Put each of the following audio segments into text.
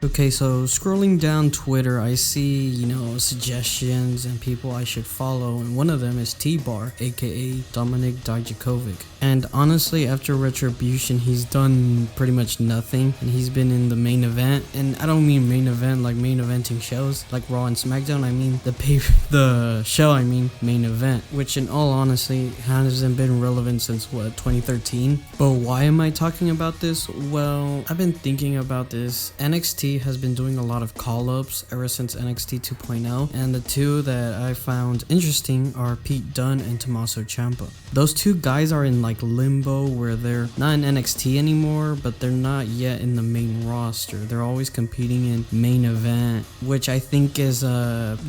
Okay, so scrolling down Twitter, I see, suggestions and people I should follow, and one of them is T-Bar, aka Dominic Dijakovic. And honestly, after Retribution, he's done pretty much nothing, and he's been in the main event. And I don't mean main event like main eventing shows like Raw and SmackDown. I mean the show. I mean main event, which in all honesty hasn't been relevant since 2013. But why am I talking about this? Well, I've been thinking about this. NXT has been doing a lot of call-ups ever since NXT 2.0, and the two that I found interesting are Pete Dunne and Tommaso Ciampa. Those two guys are in like limbo where they're not in NXT anymore, but they're not yet in the main roster. They're always competing in main event, which I think is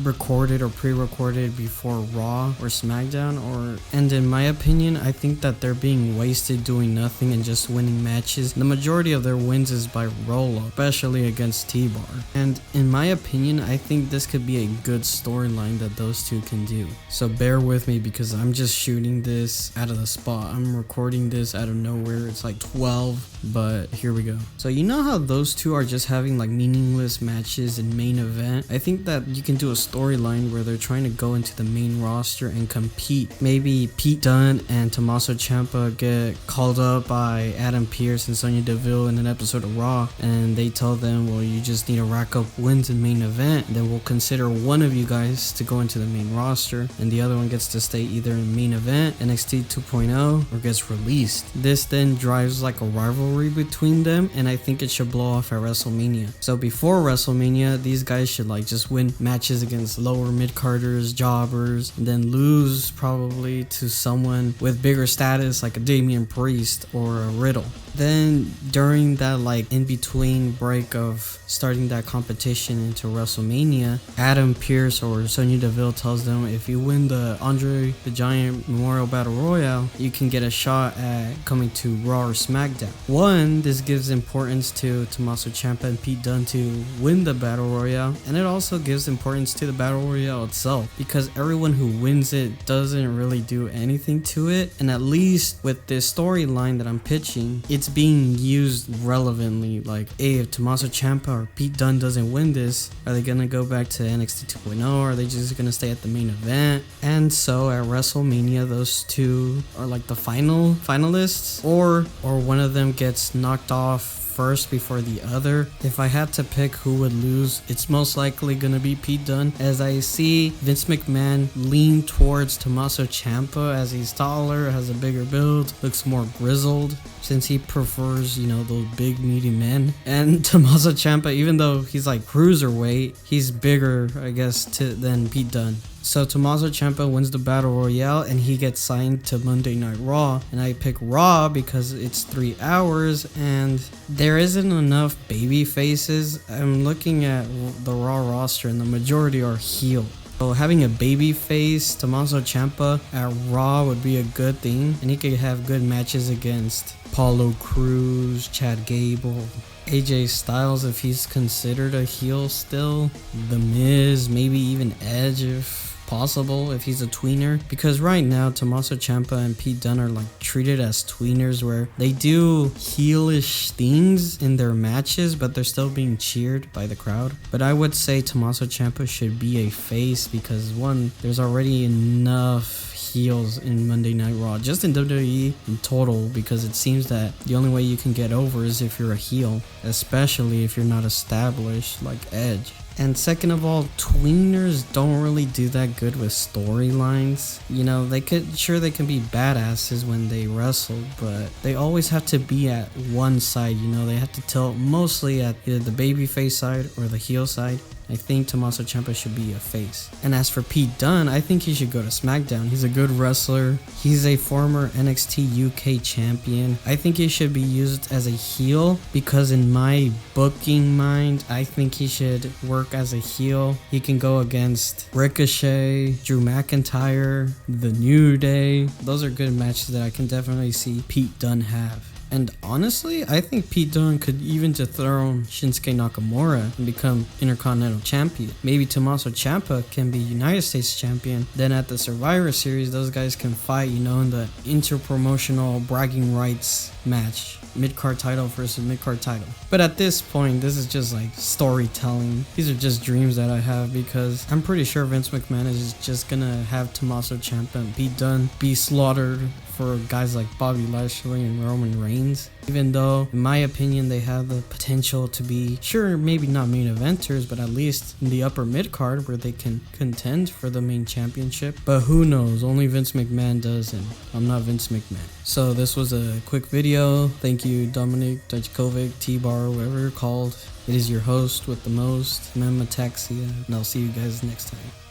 recorded or pre-recorded before Raw or SmackDown. And in my opinion, I think that they're being wasted doing nothing and just winning matches. The majority of their wins is by roll-up, especially against T-Bar. And in my opinion, I think this could be a good storyline that those two can do. So bear with me because I'm just shooting this out of the spot. I'm recording this out of nowhere. It's like 12, but here we go. So you know how those two are just having like meaningless matches in main event? I think that you can do a storyline where they're trying to go into the main roster and compete. Maybe Pete Dunne and Tommaso Ciampa get called up by Adam Pearce and Sonya Deville in an episode of Raw, and they tell them, well, you just need to rack up wins in main event, then we'll consider one of you guys to go into the main roster and the other one gets to stay either in main event, NXT 2.0, or gets released. This then drives like a rivalry between them, and I think it should blow off at WrestleMania. So before WrestleMania, these guys should like just win matches against lower mid-carders, jobbers, and then lose probably to someone with bigger status like a Damian Priest or a Riddle. Then during that like in-between break of starting that competition into WrestleMania, Adam Pearce or Sonya Deville tells them, if you win the Andre the Giant Memorial Battle Royale, you can get a shot at coming to Raw or SmackDown. One, this gives importance to Tommaso Ciampa and Pete Dunne to win the Battle Royale, and it also gives importance to the Battle Royale itself because everyone who wins it doesn't really do anything to it, and at least with this storyline that I'm pitching, it's being used relevantly. Like, hey, if Tommaso Ciampa or Pete Dunne doesn't win this, are they gonna go back to NXT 2.0 or are they just gonna stay at the main event? And so at WrestleMania, those two are like the finalists, or one of them gets knocked off first before the other. If I had to pick who would lose, it's most likely gonna be Pete Dunne, as I see Vince McMahon lean towards Tommaso Ciampa as he's taller, has a bigger build, looks more grizzled, since he prefers, those big meaty men. And Tommaso Ciampa, even though he's like cruiserweight, he's bigger, I guess, than Pete Dunne. So Tommaso Ciampa wins the Battle Royale and he gets signed to Monday Night Raw. And I pick Raw because it's 3 hours and there isn't enough baby faces. I'm looking at the Raw roster and the majority are heel. So having a baby face, Tommaso Ciampa at Raw would be a good thing. And he could have good matches against Apollo Crews, Chad Gable, AJ Styles if he's considered a heel still, The Miz, maybe even Edge if possible if he's a tweener, because right now Tommaso Ciampa and Pete Dunne are like treated as tweeners where they do heelish things in their matches but they're still being cheered by the crowd. But I would say Tommaso Ciampa should be a face because one, there's already enough heels in Monday Night Raw, just in WWE in total, because it seems that the only way you can get over is if you're a heel, especially if you're not established like Edge. And second of all, tweeners don't really do that good with storylines. They can be badasses when they wrestle, but they always have to be at one side. They have to tilt mostly at either the babyface side or the heel side. I think Tommaso Ciampa should be a face. And as for Pete Dunne, I think he should go to SmackDown. He's a good wrestler. He's a former NXT UK champion. I think he should be used as a heel because in my booking mind, I think he should work as a heel. He can go against Ricochet, Drew McIntyre, The New Day. Those are good matches that I can definitely see Pete Dunne have. And honestly, I think Pete Dunne could even dethrone Shinsuke Nakamura and become Intercontinental Champion. Maybe Tommaso Ciampa can be United States Champion. Then at the Survivor Series, those guys can fight, in the interpromotional bragging rights match. Mid-card title versus mid-card title. But at this point, this is just like storytelling. These are just dreams that I have, because I'm pretty sure Vince McMahon is just gonna have Tommaso Ciampa and Pete Dunne be slaughtered for guys like Bobby Lashley and Roman Reigns. Even though, in my opinion, they have the potential to be, sure, maybe not main eventers, but at least in the upper mid-card where they can contend for the main championship. But who knows? Only Vince McMahon does, and I'm not Vince McMahon. So this was a quick video. Thank you, Dominic Dijakovic, T-Bar, whatever you're called. It is your host with the most, Memataxia, and I'll see you guys next time.